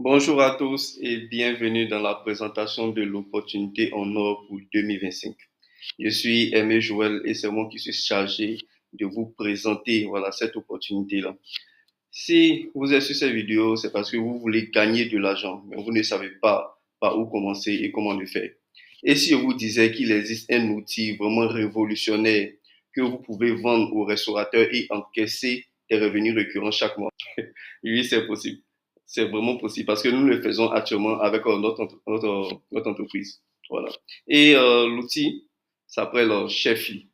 Bonjour à tous et bienvenue dans la présentation de l'opportunité en or pour 2025. Je suis Aimé Joël et c'est moi qui suis chargé de vous présenter cette opportunité-là. Si vous êtes sur cette vidéo, c'est parce que vous voulez gagner de l'argent, mais vous ne savez pas par où commencer et comment le faire. Et si je vous disais qu'il existe un outil vraiment révolutionnaire que vous pouvez vendre aux restaurateurs et encaisser des revenus récurrents chaque mois? Oui, c'est possible. C'est vraiment possible parce que nous le faisons actuellement avec notre entreprise. Voilà. Et l'outil s'appelle Chefly.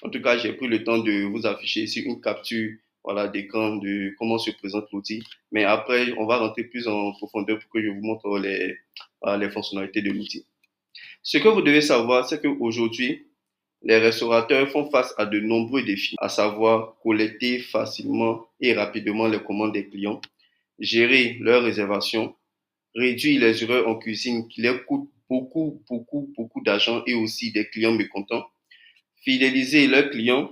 En tout cas, j'ai pris le temps de vous afficher ici une capture d'écran de comment se présente l'outil. Mais après, on va rentrer plus en profondeur pour que je vous montre les fonctionnalités de l'outil. Ce que vous devez savoir, c'est qu'aujourd'hui, les restaurateurs font face à de nombreux défis, à savoir collecter facilement et rapidement les commandes des clients, gérer leurs réservations, réduire les erreurs en cuisine qui leur coûtent beaucoup d'argent et aussi des clients mécontents, fidéliser leurs clients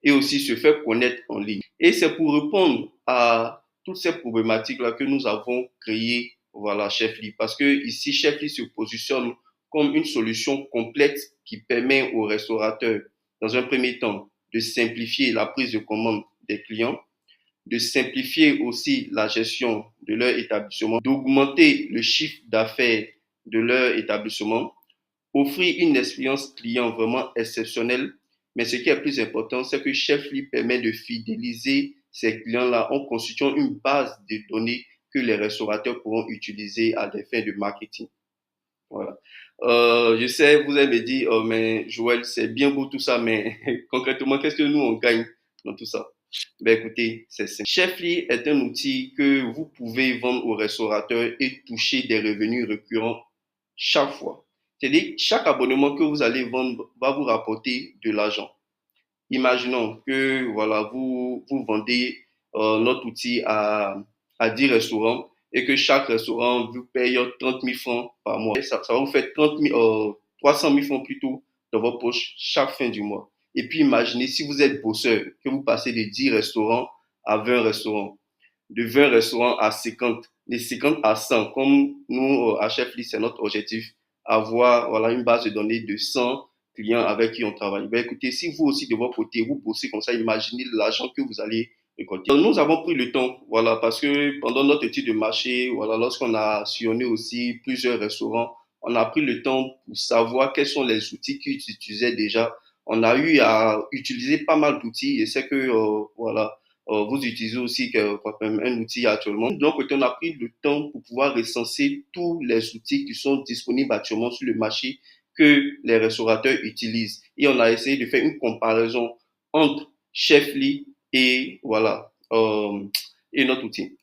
et aussi se faire connaître en ligne. Et c'est pour répondre à toutes ces problématiques-là que nous avons créé Chefly. Parce que ici, Chefly se positionne comme une solution complète qui permet aux restaurateurs, dans un premier temps, de simplifier la prise de commande des clients, de simplifier aussi la gestion de leur établissement, d'augmenter le chiffre d'affaires de leur établissement, offrir une expérience client vraiment exceptionnelle. Mais ce qui est plus important, c'est que Chefly permet de fidéliser ces clients-là en constituant une base de données que les restaurateurs pourront utiliser à des fins de marketing. Voilà. Je sais, vous allez me dire, oh, mais Joël, c'est bien beau tout ça, mais concrètement, qu'est-ce que nous, on gagne dans tout ça? Ben écoutez, c'est simple. Chefly est un outil que vous pouvez vendre aux restaurateurs et toucher des revenus récurrents chaque fois. C'est-à-dire, chaque abonnement que vous allez vendre va vous rapporter de l'argent. Imaginons que vous vendez notre outil à 10 restaurants et que chaque restaurant vous paye 30 000 francs par mois. Et ça va vous faire 300 000 francs plutôt dans votre poche chaque fin du mois. Et puis imaginez si vous êtes bosseur, que vous passez de 10 restaurants à 20 restaurants, de 20 restaurants à 50, de 50 à 100, comme nous à Chefly, c'est notre objectif, avoir une base de données de 100 clients avec qui on travaille. Ben, écoutez, si vous aussi de votre côté, vous bossez comme ça, imaginez l'argent que vous allez récolter. Donc, nous avons pris le temps, parce que pendant notre étude de marché, lorsqu'on a sillonné aussi plusieurs restaurants, on a pris le temps pour savoir quels sont les outils qu'ils utilisaient déjà. On a eu à utiliser pas mal d'outils et c'est que, vous utilisez aussi un outil actuellement. Donc, on a pris le temps pour pouvoir recenser tous les outils qui sont disponibles actuellement sur le marché que les restaurateurs utilisent. Et on a essayé de faire une comparaison entre Chefly et et notre outil.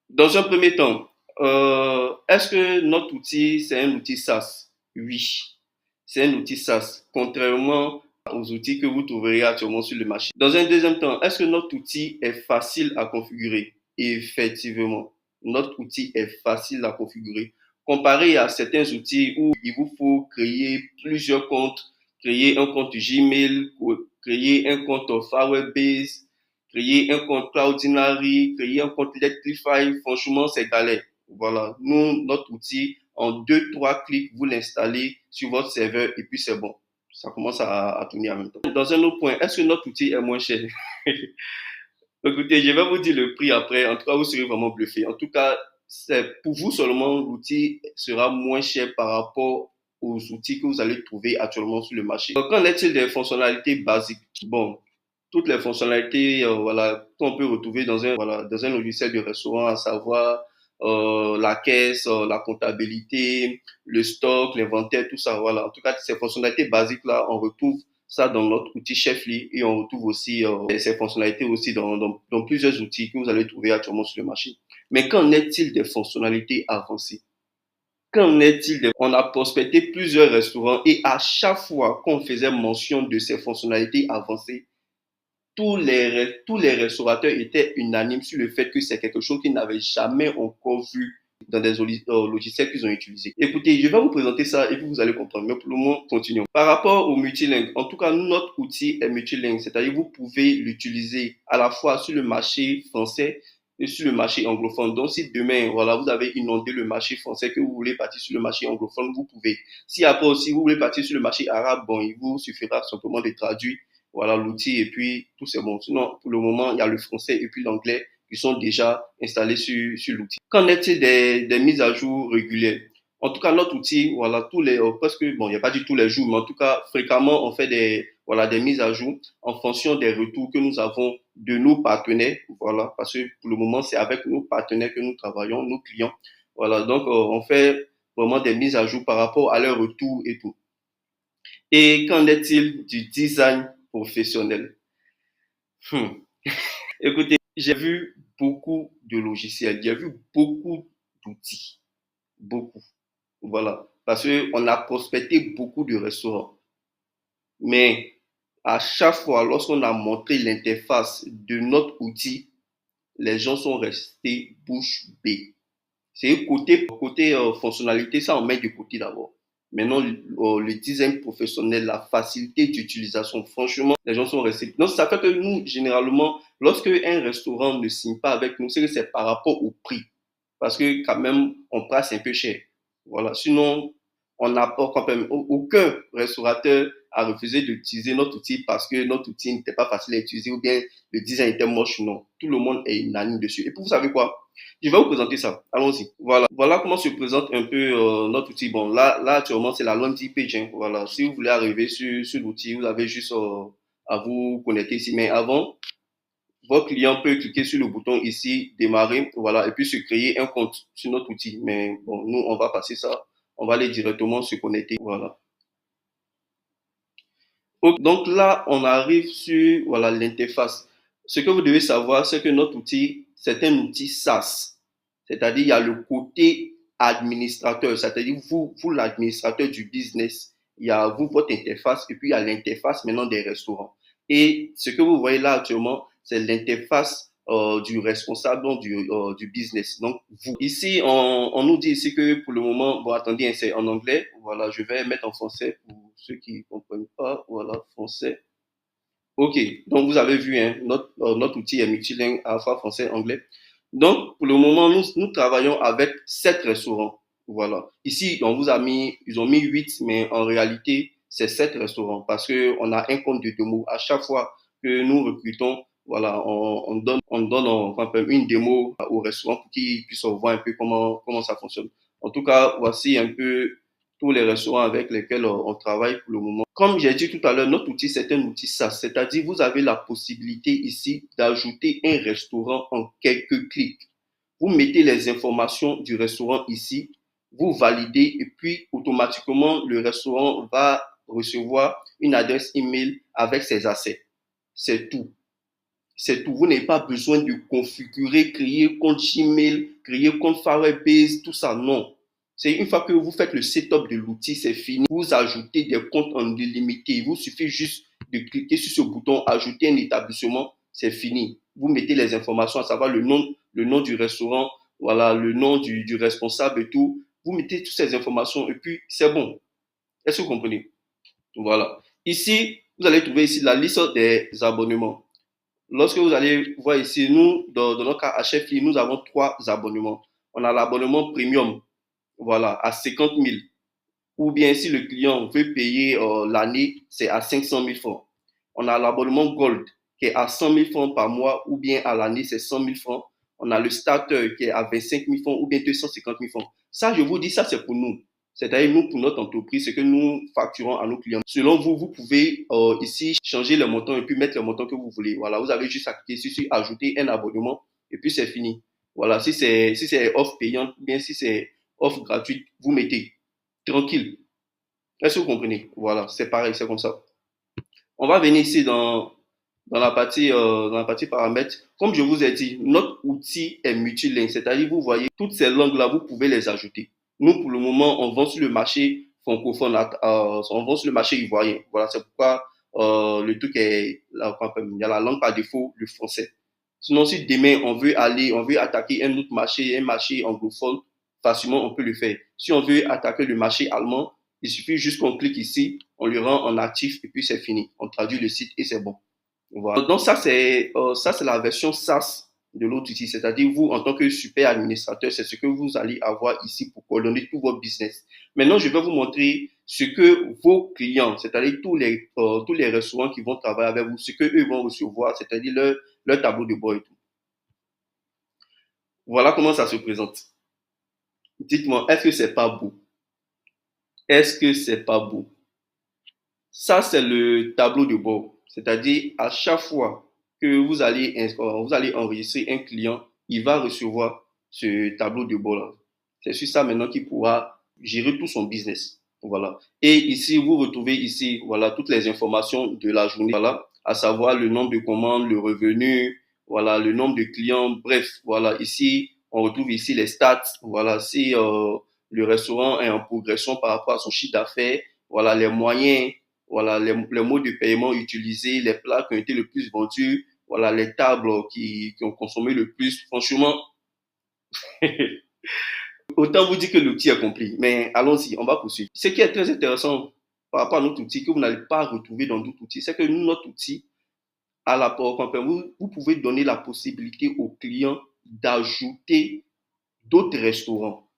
Dans un premier temps, est-ce que notre outil, c'est un outil SaaS? Oui, c'est un outil SaaS, contrairement aux outils que vous trouverez actuellement sur le marché. Dans un deuxième temps, est-ce que notre outil est facile à configurer? Effectivement, notre outil est facile à configurer. Comparé à certains outils où il vous faut créer plusieurs comptes, créer un compte Gmail, créer un compte Firebase, créer un compte Cloudinary, créer un compte Electrify, franchement, c'est galère. Voilà, nous, notre outil, en deux, trois clics, vous l'installez sur votre serveur et puis c'est bon. Ça commence à tourner en même temps. Dans un autre point, est-ce que notre outil est moins cher? Écoutez, je vais vous dire le prix après. En tout cas, vous serez vraiment bluffé. En tout cas, c'est pour vous seulement, l'outil sera moins cher par rapport aux outils que vous allez trouver actuellement sur le marché. Donc, qu'en est-il des fonctionnalités basiques? Bon, toutes les fonctionnalités qu'on peut retrouver dans un logiciel de restaurant, à savoir la caisse, la comptabilité, le stock, l'inventaire, tout ça. Voilà. En tout cas, ces fonctionnalités basiques-là, on retrouve ça dans notre outil Chefly et on retrouve aussi ces fonctionnalités aussi dans plusieurs outils que vous allez trouver actuellement sur le marché. Mais qu'en est-il des fonctionnalités avancées? Qu'en est-il On a prospecté plusieurs restaurants et à chaque fois qu'on faisait mention de ces fonctionnalités avancées, tous les restaurateurs étaient unanimes sur le fait que c'est quelque chose qu'ils n'avaient jamais encore vu dans des logiciels qu'ils ont utilisés. Écoutez, je vais vous présenter ça et vous allez comprendre. Mais pour le moment, continuons. Par rapport au multilingue, en tout cas, notre outil est multilingue, c'est-à-dire vous pouvez l'utiliser à la fois sur le marché français et sur le marché anglophone. Donc, si demain, voilà, vous avez inondé le marché français, que vous voulez partir sur le marché anglophone, vous pouvez. Si après aussi, vous voulez partir sur le marché arabe, bon, il vous suffira simplement de traduire, voilà, l'outil et puis tout c'est bon. Sinon, pour le moment, il y a le français et puis l'anglais qui sont déjà installés sur l'outil. Qu'en est-il des mises à jour régulières? En tout cas, notre outil, voilà, presque, bon, il n'y a pas dit tous les jours, mais en tout cas, fréquemment, on fait voilà, des mises à jour en fonction des retours que nous avons de nos partenaires, voilà, parce que pour le moment, c'est avec nos partenaires que nous travaillons, nos clients, voilà, donc on fait vraiment des mises à jour par rapport à leurs retours et tout. Et qu'en est-il du design professionnel? Hmm. Écoutez, j'ai vu beaucoup de logiciels, j'ai vu beaucoup d'outils, beaucoup, voilà, parce qu'on a prospecté beaucoup de restaurants, mais à chaque fois, lorsqu'on a montré l'interface de notre outil, les gens sont restés bouche bée. C'est côté fonctionnalité, ça on met de côté d'abord. Maintenant, le design professionnel, la facilité d'utilisation, franchement, les gens sont restés. Donc, ça fait que nous, généralement, lorsque un restaurant ne signe pas avec nous, c'est que c'est par rapport au prix. Parce que quand même, on passe un peu cher. Voilà. Sinon, on n'a pas quand même aucun restaurateur a refusé d'utiliser notre outil parce que notre outil n'était pas facile à utiliser ou bien le design était moche. Non. Tout le monde est unanime dessus. Et puis, vous savez quoi? Je vais vous présenter ça. Allons-y. Voilà comment se présente un peu notre outil. Bon, là actuellement, c'est la landing page. Hein. Voilà. Si vous voulez arriver sur l'outil, vous avez juste à vous connecter ici. Mais avant, votre client peut cliquer sur le bouton ici, démarrer, voilà, et puis se créer un compte sur notre outil. Mais bon, nous, on va passer ça. On va aller directement se connecter. Voilà. Donc là, on arrive sur voilà l'interface. Ce que vous devez savoir, c'est que notre outil, c'est un outil SaaS. C'est-à-dire, il y a le côté administrateur, c'est-à-dire vous l'administrateur du business. Il y a vous, votre interface, et puis il y a l'interface maintenant des restaurants. Et ce que vous voyez là actuellement, c'est l'interface du responsable donc, du business. Donc, vous. Ici, on nous dit ici que pour le moment, bon, attendez, hein, c'est en anglais. Voilà, je vais mettre en français pour ceux qui ne comprennent pas. Voilà, français. OK, donc vous avez vu, hein, notre outil est multilingue à la fois français et anglais. Donc, pour le moment, nous travaillons avec 7 restaurants. Voilà. Ici, ils ont mis 8, mais en réalité, c'est 7 restaurants parce qu'on a un compte de démo. À chaque fois que nous recrutons, voilà, on donne enfin, une démo au restaurant pour qu'ils puissent voir un peu comment ça fonctionne. En tout cas, voici un peu tous les restaurants avec lesquels on travaille pour le moment. Comme j'ai dit tout à l'heure, notre outil, c'est un outil SaaS, c'est-à-dire vous avez la possibilité ici d'ajouter un restaurant en quelques clics. Vous mettez les informations du restaurant ici, vous validez et puis automatiquement le restaurant va recevoir une adresse email avec ses accès. C'est tout. C'est tout. Vous n'avez pas besoin de configurer, créer compte Gmail, créer compte Firebase, tout ça. Non. C'est une fois que vous faites le setup de l'outil, c'est fini. Vous ajoutez des comptes en illimité. Il vous suffit juste de cliquer sur ce bouton, ajouter un établissement, c'est fini. Vous mettez les informations, à savoir le nom du restaurant, voilà, le nom du responsable et tout. Vous mettez toutes ces informations et puis c'est bon. Est-ce que vous comprenez? Voilà. Ici, vous allez trouver ici la liste des abonnements. Lorsque vous allez voir ici, nous, dans notre cas HFI, nous avons 3 abonnements. On a l'abonnement premium, voilà, à 50 000. Ou bien si le client veut payer l'année, c'est à 500 000 francs. On a l'abonnement Gold qui est à 100 000 francs par mois ou bien à l'année, c'est 100 000 francs. On a le Starter qui est à 25 000 francs ou bien 250 000 francs. Ça, je vous dis, ça, c'est pour nous. C'est-à-dire, nous, pour notre entreprise, c'est que nous facturons à nos clients. Selon vous, vous pouvez ici changer le montant et puis mettre le montant que vous voulez. Voilà, vous avez juste à cliquer sur ajouter un abonnement et puis c'est fini. Voilà, si c'est offre payante ou bien si c'est offre gratuite, vous mettez. Tranquille. Est-ce que vous comprenez? Voilà, c'est pareil, c'est comme ça. On va venir ici dans la partie paramètres. Comme je vous ai dit, notre outil est multilingue, c'est-à-dire vous voyez toutes ces langues-là, vous pouvez les ajouter. Nous, pour le moment, on vend sur le marché francophone, on vend sur le marché ivoirien. Voilà, c'est pourquoi le truc est, là, il y a la langue par défaut, le français. Sinon, si demain on veut attaquer un autre marché, un marché anglophone, facilement on peut le faire. Si on veut attaquer le marché allemand, il suffit juste qu'on clique ici, on le rend en actif et puis c'est fini. On traduit le site et c'est bon. Voilà. Donc ça c'est la version SaaS de l'autre outil. C'est-à-dire, vous, en tant que super administrateur, c'est ce que vous allez avoir ici pour coordonner tout votre business. Maintenant, je vais vous montrer ce que vos clients, c'est-à-dire tous les restaurants qui vont travailler avec vous, ce que eux vont recevoir, c'est-à-dire leur tableau de bord et tout. Voilà comment ça se présente. Dites-moi, est-ce que c'est pas beau? Est-ce que c'est pas beau? Ça, c'est le tableau de bord. C'est-à-dire, à chaque fois que vous allez enregistrer un client, il va recevoir ce tableau de bord-là. C'est sur ça maintenant qu'il pourra gérer tout son business. Voilà. Et ici, vous retrouvez ici, voilà, toutes les informations de la journée. Voilà. À savoir le nombre de commandes, le revenu, voilà, le nombre de clients. Bref, voilà. Ici, on retrouve ici les stats. Voilà. Si, le restaurant est en progression par rapport à son chiffre d'affaires. Voilà, les moyens, voilà, les modes de paiement utilisés, les plats qui ont été le plus vendus, voilà, les tables qui ont consommé le plus. Franchement, autant vous dire que l'outil est compris. Mais allons-y, on va poursuivre. Ce qui est très intéressant par rapport à notre outil, que vous n'allez pas retrouver dans d'autres outils, c'est que notre outil, à la PowerPoint, vous pouvez donner la possibilité aux clients d'ajouter d'autres restaurants.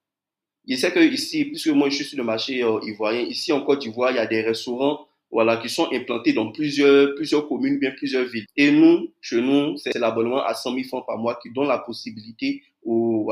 Je sais que ici, puisque moi je suis sur le marché ivoirien, ici en Côte d'Ivoire, il y a des restaurants, voilà, qui sont implantés dans plusieurs communes, bien plusieurs villes. Et nous, chez nous, c'est l'abonnement à 100 000 francs par mois qui donne la possibilité aux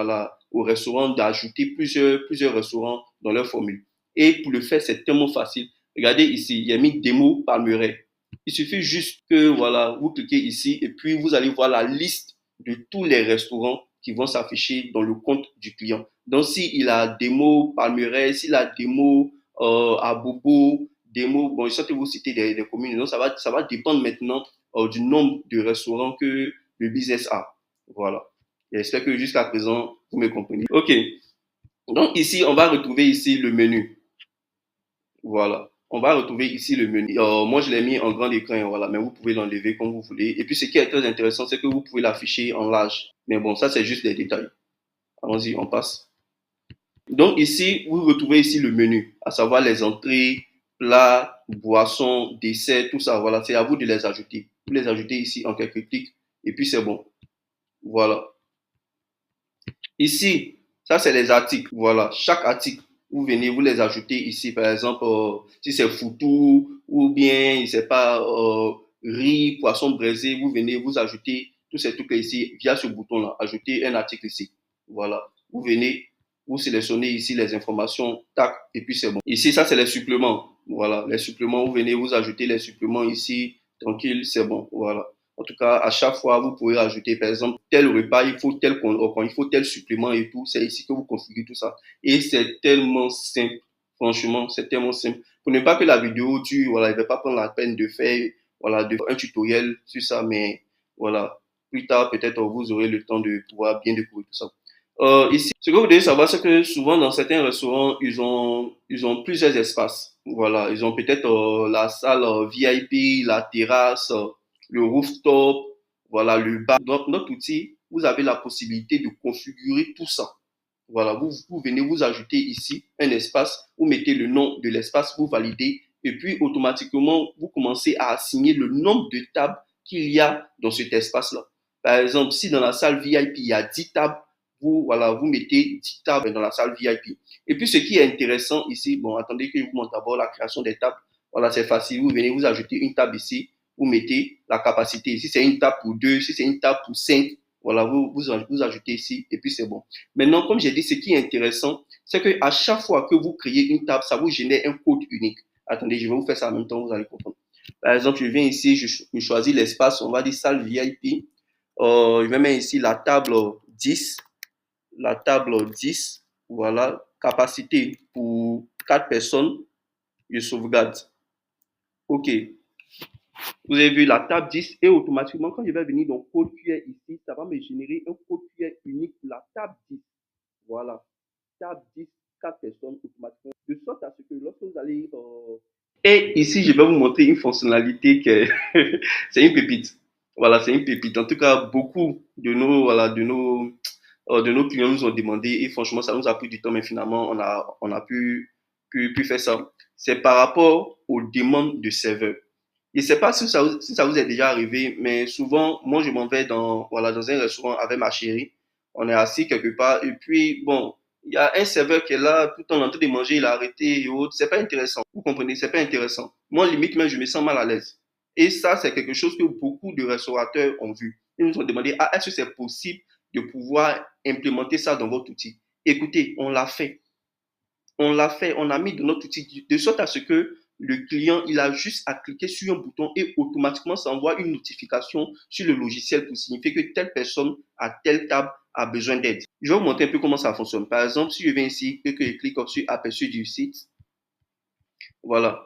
restaurants d'ajouter plusieurs restaurants dans leur formule. Et pour le faire, c'est tellement facile. Regardez ici, il y a mis démo Palmeraie. Il suffit juste que, voilà, vous cliquez ici et puis vous allez voir la liste de tous les restaurants qui vont s'afficher dans le compte du client. Donc, s'il a démo Palmeraie, s'il a démo à Bobo, démo, bon, je sais que vous citez des communes, donc ça va dépendre maintenant du nombre de restaurants que le business a. Voilà. J'espère que jusqu'à présent, vous me comprenez. OK. Donc, ici, on va retrouver ici le menu. Voilà. On va retrouver ici le menu. Moi, je l'ai mis en grand écran, voilà, mais vous pouvez l'enlever comme vous voulez. Et puis, ce qui est très intéressant, c'est que vous pouvez l'afficher en large. Mais bon, ça, c'est juste des détails. Allons-y, on passe. Donc ici, vous retrouvez ici le menu, à savoir les entrées, plats, boissons, desserts, tout ça. Voilà, c'est à vous de les ajouter. Vous les ajoutez ici en quelques clics et puis c'est bon. Voilà. Ici, ça c'est les articles. Voilà, chaque article, vous venez, vous les ajoutez ici. Par exemple, si c'est foutou ou bien, je sais pas, riz, poisson braisé, vous venez, vous ajoutez tous ces trucs ici via ce bouton-là. Ajouter un article ici. Voilà. Vous venez, vous sélectionnez ici les informations, tac, et puis c'est bon. Ici, ça c'est les suppléments. Voilà, les suppléments, vous venez, vous ajoutez les suppléments ici, tranquille, c'est bon. Voilà. En tout cas, à chaque fois, vous pouvez rajouter, par exemple, tel repas, il faut tel supplément et tout. C'est ici que vous configurez tout ça. Et c'est tellement simple. Franchement, c'est tellement simple. Pour ne pas que la vidéo dure, voilà, il ne va pas prendre la peine de faire, voilà, un tutoriel sur ça, mais voilà. Plus tard, peut-être, vous aurez le temps de pouvoir bien découvrir tout ça. Ici, ce que vous devez savoir, c'est que souvent dans certains restaurants, ils ont plusieurs espaces. Voilà, ils ont peut-être la salle VIP, la terrasse, le rooftop, voilà, le bar. Dans notre outil, vous avez la possibilité de configurer tout ça. Voilà, vous venez vous ajouter ici un espace, vous mettez le nom de l'espace, vous validez, et puis automatiquement, vous commencez à assigner le nombre de tables qu'il y a dans cet espace-là. Par exemple, si dans la salle VIP, il y a 10 tables, voilà, vous mettez 10 tables dans la salle VIP. Et puis, ce qui est intéressant ici, bon, attendez que je vous montre d'abord la création des tables. Voilà, c'est facile. Vous venez vous ajouter une table ici, vous mettez la capacité. Si c'est une table pour 2, si c'est une table pour 5, voilà, vous ajoutez ici et puis c'est bon. Maintenant, comme j'ai dit, ce qui est intéressant, c'est qu'à chaque fois que vous créez une table, ça vous génère un code unique. Attendez, je vais vous faire ça en même temps, vous allez comprendre. Par exemple, je viens ici, je choisis l'espace, on va dire salle VIP. Je vais mettre ici la table 10. La table 10, voilà, capacité pour 4 personnes, je sauvegarde. OK. Vous avez vu la table 10 et automatiquement, quand je vais venir dans code QR ici, ça va me générer un code QR unique pour la table 10. Voilà. Table 10, 4 personnes automatiquement. De sorte à ce que lorsque vous allez... Et ici, je vais vous montrer une fonctionnalité que c'est une pépite. Voilà, c'est une pépite. En tout cas, beaucoup de nos clients nous ont demandé et franchement, ça nous a pris du temps, mais finalement, on a pu faire ça. C'est par rapport aux demandes de serveurs. Je ne sais pas si ça vous est déjà arrivé, mais souvent, moi, je m'en vais dans un restaurant avec ma chérie. On est assis quelque part, et puis, bon, il y a un serveur qui est là, tout le temps en train de manger, il a arrêté et autres. C'est pas intéressant. Vous comprenez? C'est pas intéressant. Moi, limite, même, je me sens mal à l'aise. Et ça, c'est quelque chose que beaucoup de restaurateurs ont vu. Ils nous ont demandé, ah, est-ce que c'est possible de pouvoir implémenter ça dans votre outil? Écoutez, on l'a fait. On l'a fait, on a mis de notre outil de sorte à ce que le client, il a juste à cliquer sur un bouton et automatiquement ça envoie une notification sur le logiciel pour signifier que telle personne à telle table a besoin d'aide. Je vais vous montrer un peu comment ça fonctionne. Par exemple, si je viens ici et que je clique sur aperçu du site, voilà.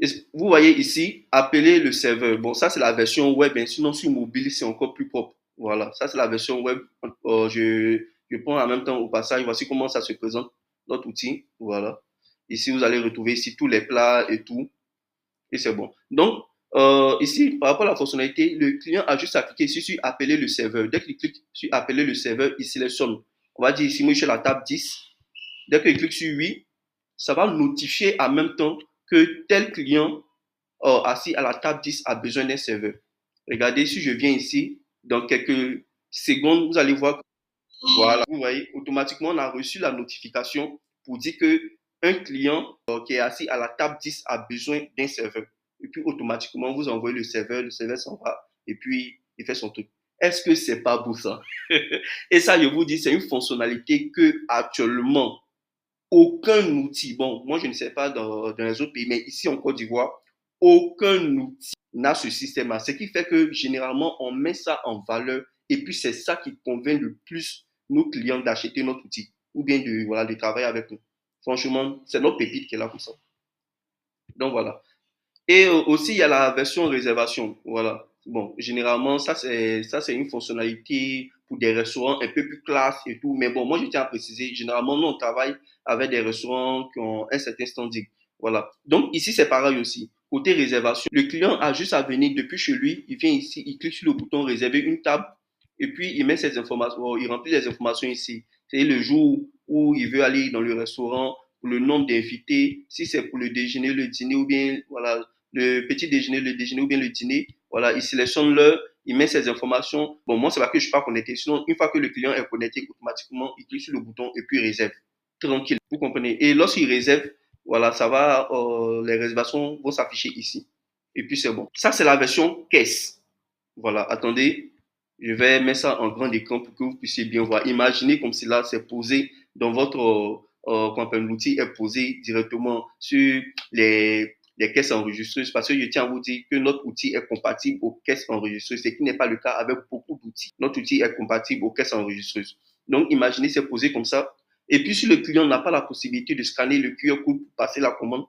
Et vous voyez ici, appeler le serveur. Bon, ça c'est la version web, hein. Sinon sur mobile, c'est encore plus propre. Voilà, ça c'est la version web. Je prends en même temps au passage, voici comment ça se présente, notre outil. Voilà. Ici, vous allez retrouver ici tous les plats et tout. Et c'est bon. Donc, ici, par rapport à la fonctionnalité, le client a juste à cliquer ici sur appeler le serveur. Dès qu'il clique sur appeler le serveur, il sélectionne. On va dire ici, moi je suis à la table 10. Dès qu'il clique sur oui, ça va notifier en même temps que tel client assis à la table 10 a besoin d'un serveur. Regardez, si je viens ici, dans quelques secondes, vous allez voir, voilà, vous voyez, automatiquement, on a reçu la notification pour dire que un client qui est assis à la table 10 a besoin d'un serveur. Et puis, automatiquement, vous envoyez le serveur s'en va, et puis, il fait son truc. Est-ce que c'est pas beau ça? Et ça, je vous dis, c'est une fonctionnalité que actuellement, aucun outil, bon, moi je ne sais pas dans les autres pays, mais ici en Côte d'Ivoire, aucun outil n'a ce système-là. Ce qui fait que généralement, on met ça en valeur et puis c'est ça qui convainc le plus nos clients d'acheter notre outil ou bien voilà, de travailler avec nous. Franchement, c'est notre pépite qui est là pour ça. Donc voilà. Et aussi, il y a la version réservation. Voilà. Bon, généralement, ça c'est une fonctionnalité pour des restaurants un peu plus classe et tout. Mais bon, moi, je tiens à préciser, généralement, nous, on travaille avec des restaurants qui ont un certain standing. Voilà. Donc, ici, c'est pareil aussi. Côté réservation, le client a juste à venir depuis chez lui. Il vient ici, il clique sur le bouton réserver une table. Et puis, il met ses informations, il remplit les informations ici. C'est le jour où il veut aller dans le restaurant, pour le nombre d'invités, si c'est pour le déjeuner, le dîner ou bien, voilà, le petit déjeuner, le déjeuner ou bien le dîner. Voilà, il sélectionne l'heure, il met ses informations. Bon, moi, c'est pas que je ne suis pas connecté. Sinon, une fois que le client est connecté, automatiquement, il clique sur le bouton et puis il réserve. Tranquille, vous comprenez. Et lorsqu'il réserve, voilà, ça va, les réservations vont s'afficher ici. Et puis c'est bon. Ça, c'est la version caisse. Voilà, attendez, je vais mettre ça en grand écran pour que vous puissiez bien voir. Imaginez comme si là, c'est posé dans votre, l'outil est posé directement sur les caisses enregistreuses parce que je tiens à vous dire que notre outil est compatible aux caisses enregistreuses, ce qui n'est pas le cas avec beaucoup d'outils. Notre outil est compatible aux caisses enregistreuses. Donc, imaginez, c'est posé comme ça. Et puis, si le client n'a pas la possibilité de scanner le QR code pour passer la commande,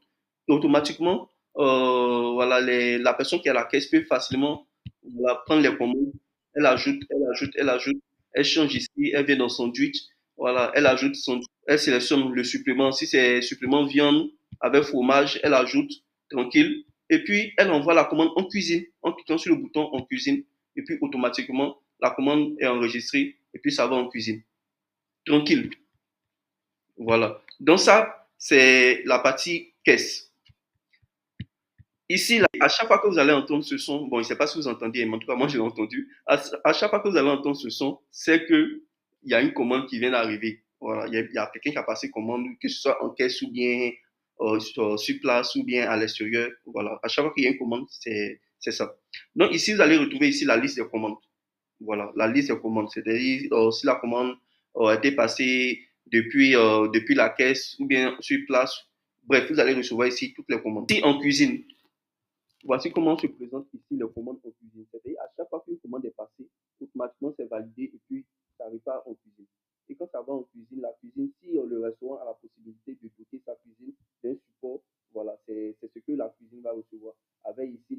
automatiquement, voilà, la personne qui est à la caisse peut facilement voilà, prendre les commandes. Elle ajoute, elle ajoute, elle ajoute. Elle change ici, elle vient dans son sandwich. Voilà, elle ajoute elle sélectionne le supplément. Si c'est supplément viande avec fromage, elle ajoute tranquille. Et puis, elle envoie la commande en cuisine, en cliquant sur le bouton en cuisine. Et puis, automatiquement, la commande est enregistrée et puis ça va en cuisine. Tranquille. Voilà. Donc ça, c'est la partie caisse. Ici, là, à chaque fois que vous allez entendre ce son, bon, je ne sais pas si vous entendez, mais en tout cas, moi, je l'ai entendu. À chaque fois que vous allez entendre ce son, c'est qu'il y a une commande qui vient d'arriver. Voilà, il y a quelqu'un qui a passé commande, que ce soit en caisse ou bien sur place ou bien à l'extérieur. Voilà, à chaque fois qu'il y a une commande, c'est ça. Donc, ici, vous allez retrouver ici la liste des commandes. Voilà, la liste des commandes. C'est-à-dire, si la commande a été passée depuis la caisse ou bien sur place. Bref, vous allez recevoir ici toutes les commandes. Si en cuisine, voici comment se présente ici les commandes en cuisine. C'est-à-dire, à chaque fois qu'une commande est passée, automatiquement c'est validé et puis ça repart en cuisine. Et quand ça va en cuisine, la cuisine, si le restaurant a la possibilité de doter sa cuisine d'un support, voilà, c'est ce que la cuisine va recevoir. Avec ici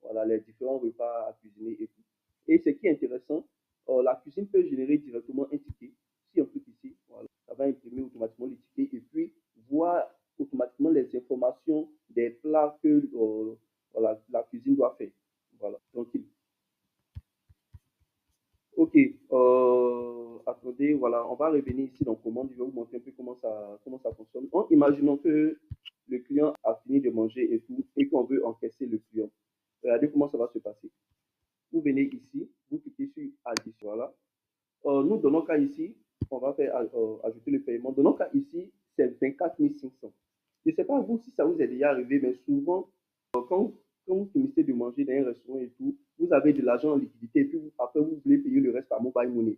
voilà, les différents repas à cuisiner et tout. Et ce qui est intéressant, la cuisine peut générer directement un ticket. Si on clique ici, voilà, ça va imprimer automatiquement les tickets et puis voir automatiquement les informations des plats que voilà, la cuisine doit faire. Voilà, tranquille. Ok, attendez, voilà, on va revenir ici dans commande. Je vais vous montrer un peu comment ça fonctionne. En imaginons que le client a fini de manger et tout, et qu'on veut encaisser le client. Regardez comment ça va se passer. Vous venez ici, vous cliquez sur addition. Voilà. Nous, dans notre cas ici, on va faire ajouter le paiement. Dans notre cas ici, c'est 24 500. Je ne sais pas vous si ça vous est déjà arrivé, mais souvent, quand vous finissez de manger dans un restaurant et tout, vous avez de l'argent en liquidité et puis après, vous voulez payer le reste par mobile money.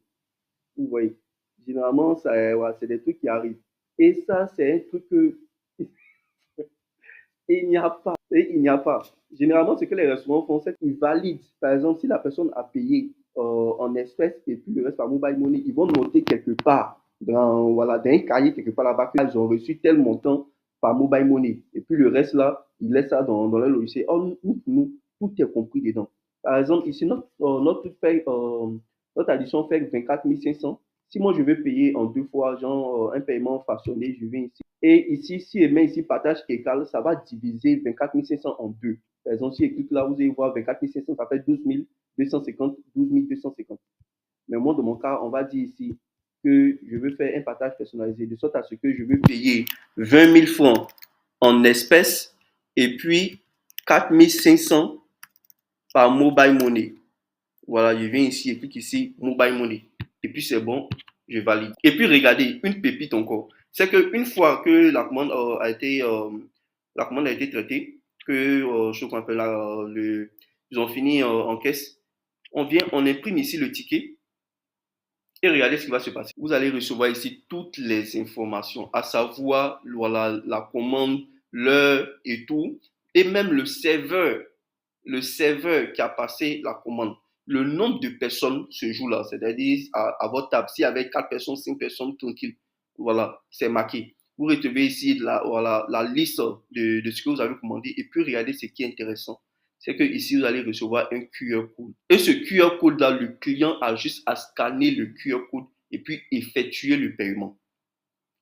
Vous voyez. Généralement, ça, ouais, c'est des trucs qui arrivent. Et ça, c'est un truc que il n'y a pas. Et il n'y a pas. Généralement, ce que les restaurants font, c'est qu'ils valident. Par exemple, si la personne a payé en espèces et puis le reste par mobile money, ils vont noter quelque part, voilà, dans un cahier quelque part là-bas, qu'ils ont reçu tel montant par mobile money. Et puis le reste là, ils laissent ça dans le logiciel. Oh, nous, tout est compris dedans. Par exemple, ici, notre addition fait 24 500. Si moi, je veux payer en deux fois, genre un paiement façonné, je viens ici. Et ici, si je mets ici partage égal, ça va diviser 24 500 en deux. Par exemple, si je clique là, vous allez voir 24 500, ça fait 12 250, 12 250. Mais moi, dans mon cas, on va dire ici que je veux faire un partage personnalisé de sorte à ce que je veux payer 20 000 francs en espèces et puis 4 500 par mobile money. Voilà, je viens ici et clique ici, mobile money. Et puis c'est bon, je valide. Et puis regardez, une pépite encore. C'est qu'une fois que la commande a été traitée, que je qu'on appelle ils ont fini en caisse, on imprime ici le ticket et regardez ce qui va se passer. Vous allez recevoir ici toutes les informations, à savoir voilà, la commande, l'heure et tout, et même le serveur qui a passé la commande, le nombre de personnes ce jour-là, c'est-à-dire à votre table, s'il y avait 4 personnes, 5 personnes, tranquille, voilà, c'est marqué. Vous recevez ici voilà, la liste de ce que vous avez commandé et puis regardez ce qui est intéressant. C'est que ici vous allez recevoir un QR code. Et ce QR code-là, le client a juste à scanner le QR code et puis effectuer le paiement.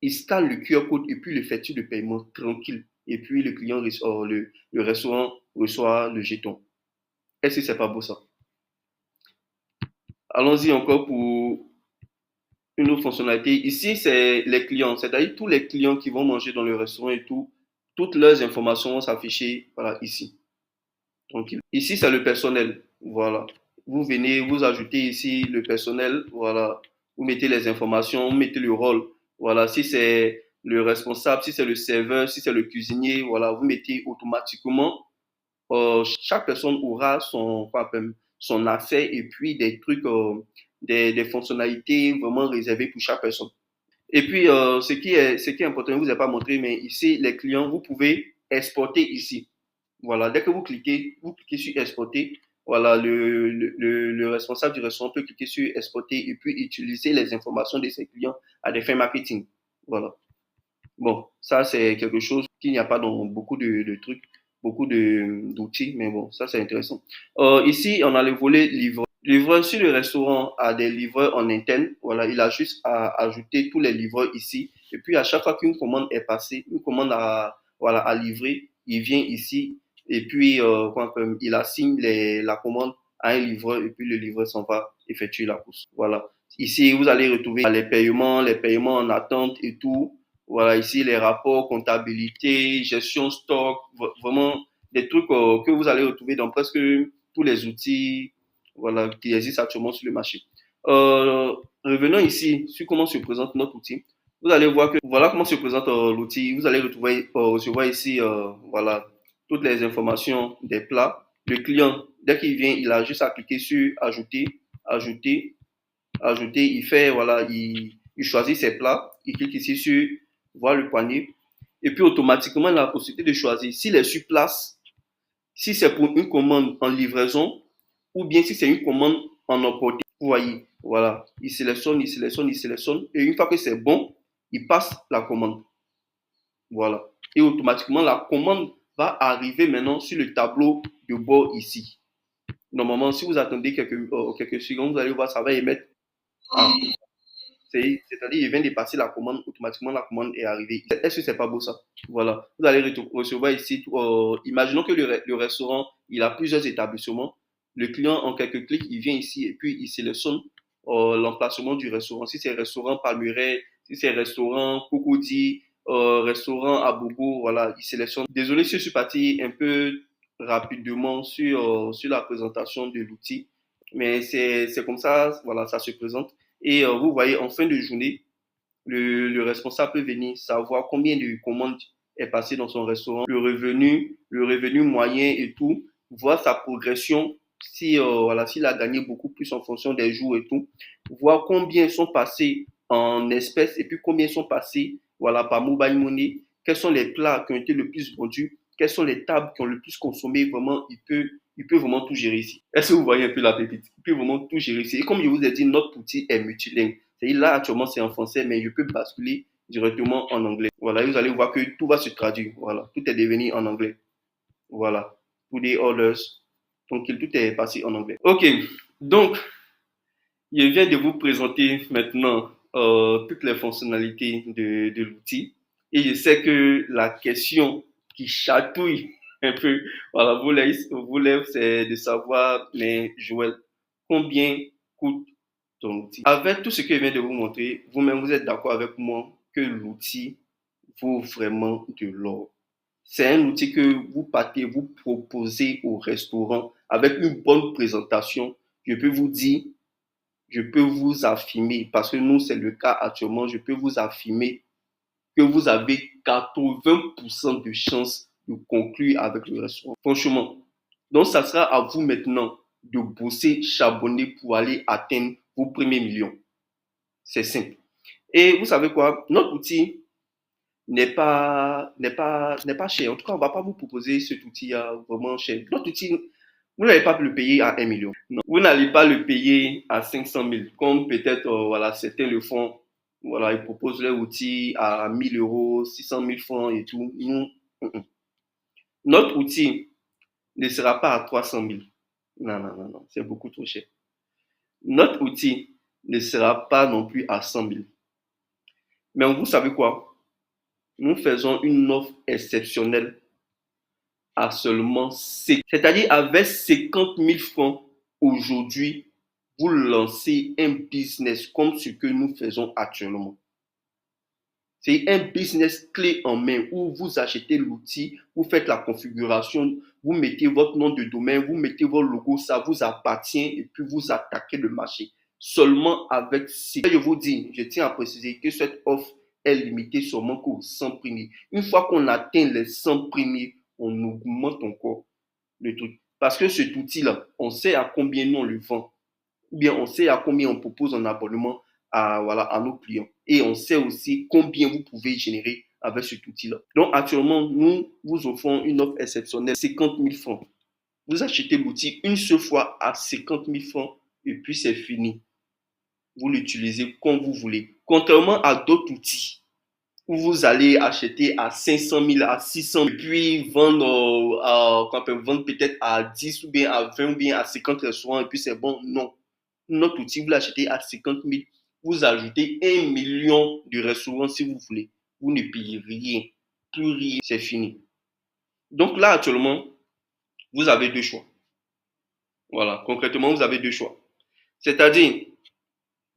Il scanne le QR code et puis il effectue le paiement tranquille. Et puis le client, le restaurant reçoit le jeton. Est-ce que c'est pas beau ça? Allons-y encore pour une autre fonctionnalité. Ici, c'est les clients, c'est-à-dire tous les clients qui vont manger dans le restaurant et tout, toutes leurs informations vont s'afficher voilà, ici. Donc, ici, c'est le personnel. Voilà. Vous venez, vous ajoutez ici le personnel. Voilà. Vous mettez les informations, vous mettez le rôle. Voilà. Si c'est le responsable, si c'est le serveur, si c'est le cuisinier, voilà, vous mettez automatiquement chaque personne aura son affaire et puis des trucs, des fonctionnalités vraiment réservées pour chaque personne. Et puis, ce qui est important, je ne vous ai pas montré, mais ici, les clients, vous pouvez exporter ici. Voilà, dès que vous cliquez sur exporter, voilà, le responsable du restaurant peut cliquer sur exporter et puis utiliser les informations de ses clients à des fins marketing. Voilà. Bon, ça, c'est quelque chose qu'il n'y a pas dans beaucoup de trucs, beaucoup d'outils, mais bon, ça, c'est intéressant. Ici, on a le volet livreur. Livreur, si le restaurant a des livreurs en interne, voilà, il a juste à ajouter tous les livreurs ici. Et puis, à chaque fois qu'une commande est passée, une commande voilà, à livrer, il vient ici et puis il assigne la commande à un livreur et puis le livreur s'en va effectuer la course. Voilà. Ici, vous allez retrouver les paiements en attente et tout. Voilà, ici, les rapports, comptabilité, gestion stock, vraiment des trucs que vous allez retrouver dans presque tous les outils voilà, qui existent actuellement sur le marché. Revenons ici sur comment se présente notre outil. Vous allez voir que voilà comment se présente l'outil. Vous allez recevoir ici voilà, toutes les informations des plats. Le client, dès qu'il vient, il a juste à cliquer sur ajouter, ajouter, ajouter. Il fait, voilà, il choisit ses plats. Il clique ici sur voir le panier. Et puis automatiquement, il a la possibilité de choisir s'il est sur place, si c'est pour une commande en livraison ou bien si c'est une commande en emporté. Vous voyez, voilà, il sélectionne, il sélectionne, il sélectionne. Et une fois que c'est bon, il passe la commande. Voilà. Et automatiquement, la commande va arriver maintenant sur le tableau de bord ici. Normalement, si vous attendez quelques secondes, vous allez voir, ça va émettre. Ah, c'est-à-dire, il vient de passer la commande, automatiquement la commande est arrivée. Est-ce que c'est pas beau ça? Voilà. Vous allez recevoir ici, imaginons que le restaurant, il a plusieurs établissements. Le client, en quelques clics, il vient ici et puis il sélectionne l'emplacement du restaurant. Si c'est restaurant Palmeraie, si c'est restaurant Cocody, restaurant à Bobo, voilà, il sélectionne. Désolé si je suis parti un peu rapidement sur la présentation de l'outil, mais c'est comme ça, voilà, ça se présente. Et vous voyez, en fin de journée, le responsable peut venir savoir combien de commandes est passé dans son restaurant, le revenu moyen et tout, voir sa progression, si, voilà, s'il a gagné beaucoup plus en fonction des jours et tout, voir combien sont passés en espèces et puis combien sont passés, voilà, par mobile money, quels sont les plats qui ont été le plus vendus, quelles sont les tables qui ont le plus consommé, vraiment, il peut vraiment tout gérer ici. Est-ce que vous voyez un peu la pépite? Il peut vraiment tout gérer ici. Et comme je vous ai dit, notre outil est multilingue. C'est-à-dire là, actuellement, c'est en français, mais je peux basculer directement en anglais. Voilà, vous allez voir que tout va se traduire. Voilà, tout est devenu en anglais. Voilà, tous les orders. Donc, tout est passé en anglais. OK, donc, je viens de vous présenter maintenant toutes les fonctionnalités de l'outil. Et je sais que la question qui chatouille un peu, voilà, vous lève, c'est de savoir, mais Joël, combien coûte ton outil? Avec tout ce que je viens de vous montrer, vous-même, vous êtes d'accord avec moi que l'outil vaut vraiment de l'or. C'est un outil que vous partez, vous proposez au restaurant avec une bonne présentation. Je peux vous dire, je peux vous affirmer, parce que nous, c'est le cas actuellement, je peux vous affirmer que vous avez 80% de chances de conclure avec le restaurant. Franchement. Donc, ça sera à vous maintenant de bosser, charbonner pour aller atteindre vos premiers millions. C'est simple. Et vous savez quoi? Notre outil n'est pas cher. En tout cas, on ne va pas vous proposer cet outil vraiment cher. Notre outil, vous n'allez pas le payer à 1 million. Non. Vous n'allez pas le payer à 500 000, comme peut-être voilà, certains le font. Voilà, ils proposent leur outil à 1000 euros, 600 000 francs et tout. Nous, notre outil ne sera pas à 300 000. Non, non, non, non, c'est beaucoup trop cher. Notre outil ne sera pas non plus à 100 000. Mais vous savez quoi? Nous faisons une offre exceptionnelle à seulement 50. C'est-à-dire avec 50 000 francs aujourd'hui, vous lancez un business comme ce que nous faisons actuellement. C'est un business clé en main où vous achetez l'outil, vous faites la configuration, vous mettez votre nom de domaine, vous mettez votre logo, ça vous appartient et puis vous attaquez le marché. Seulement avec ça. Je vous dis, je tiens à préciser que cette offre est limitée seulement qu'aux 100 premiers. Une fois qu'on atteint les 100 premiers, on augmente encore le truc. Parce que cet outil-là, on sait à combien nous on le vend. Ou bien on sait à combien on propose un abonnement voilà, à nos clients. Et on sait aussi combien vous pouvez générer avec cet outil-là. Donc actuellement, nous vous offrons une offre exceptionnelle, 50 000 francs. Vous achetez l'outil une seule fois à 50 000 francs et puis c'est fini. Vous l'utilisez comme vous voulez. Contrairement à d'autres outils où vous allez acheter à 500 000, à 600 000, et puis vendre peut-être à 10 ou bien à 20 ou bien à 50 restaurants et puis c'est bon. Non. Notre outil, vous l'achetez à 50 000. Vous ajoutez 1 million de restaurants si vous voulez. Vous ne payez rien. Plus rien. C'est fini. Donc là, actuellement, vous avez deux choix. Voilà. Concrètement, vous avez deux choix. C'est-à-dire,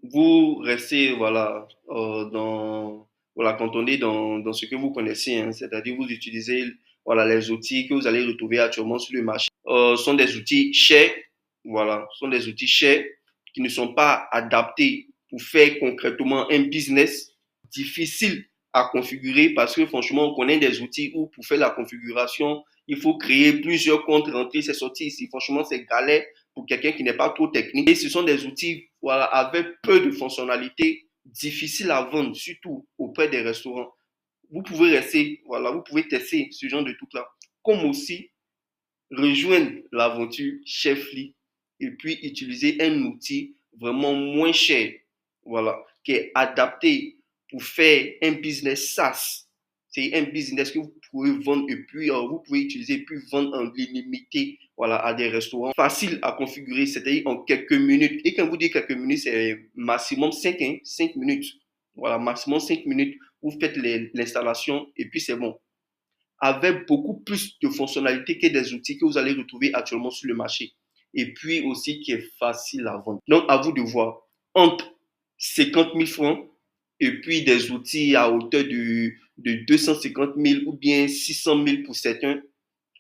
vous restez, voilà, voilà, cantonné dans ce que vous connaissez, hein. C'est-à-dire, vous utilisez, voilà, les outils que vous allez retrouver actuellement sur le marché. Sont des outils chers. Voilà. Sont des outils chers qui ne sont pas adaptés pour faire concrètement un business difficile à configurer parce que franchement, on connaît des outils où pour faire la configuration, il faut créer plusieurs comptes, rentrer ses sorties ici. Franchement, c'est galère pour quelqu'un qui n'est pas trop technique. Et ce sont des outils voilà, avec peu de fonctionnalités, difficiles à vendre, surtout auprès des restaurants. Vous pouvez rester, voilà, vous pouvez tester ce genre de truc-là. Comme aussi rejoindre l'aventure Chefly et puis utiliser un outil vraiment moins cher, voilà, qui est adapté pour faire un business SaaS. C'est un business que vous pouvez vendre et puis vous pouvez utiliser et puis vendre en illimité voilà, à des restaurants. Facile à configurer, c'est-à-dire en quelques minutes. Et quand vous dites quelques minutes, c'est maximum 5, hein, 5 minutes. Voilà, maximum 5 minutes. Vous faites l'installation et puis c'est bon avec beaucoup plus de fonctionnalités que des outils que vous allez retrouver actuellement sur le marché. Et puis aussi qui est facile à vendre. Donc, à vous de voir entre 50 000 francs et puis des outils à hauteur de 250 000 ou bien 600 000 pour certains.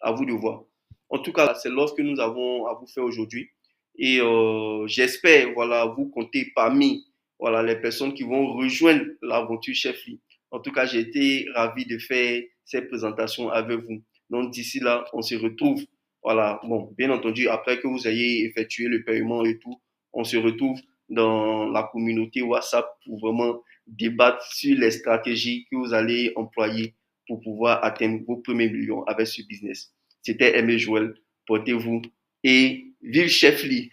À vous de voir. En tout cas, c'est l'offre que nous avons à vous faire aujourd'hui. Et j'espère, voilà, vous compter parmi, voilà, les personnes qui vont rejoindre l'aventure Chefly. En tout cas, j'ai été ravi de faire cette présentation avec vous. Donc, d'ici là, on se retrouve. Voilà, bon, bien entendu, après que vous ayez effectué le paiement et tout, on se retrouve dans la communauté WhatsApp pour vraiment débattre sur les stratégies que vous allez employer pour pouvoir atteindre vos premiers millions avec ce business. C'était Aimé Joël. Portez-vous et vive Chefly.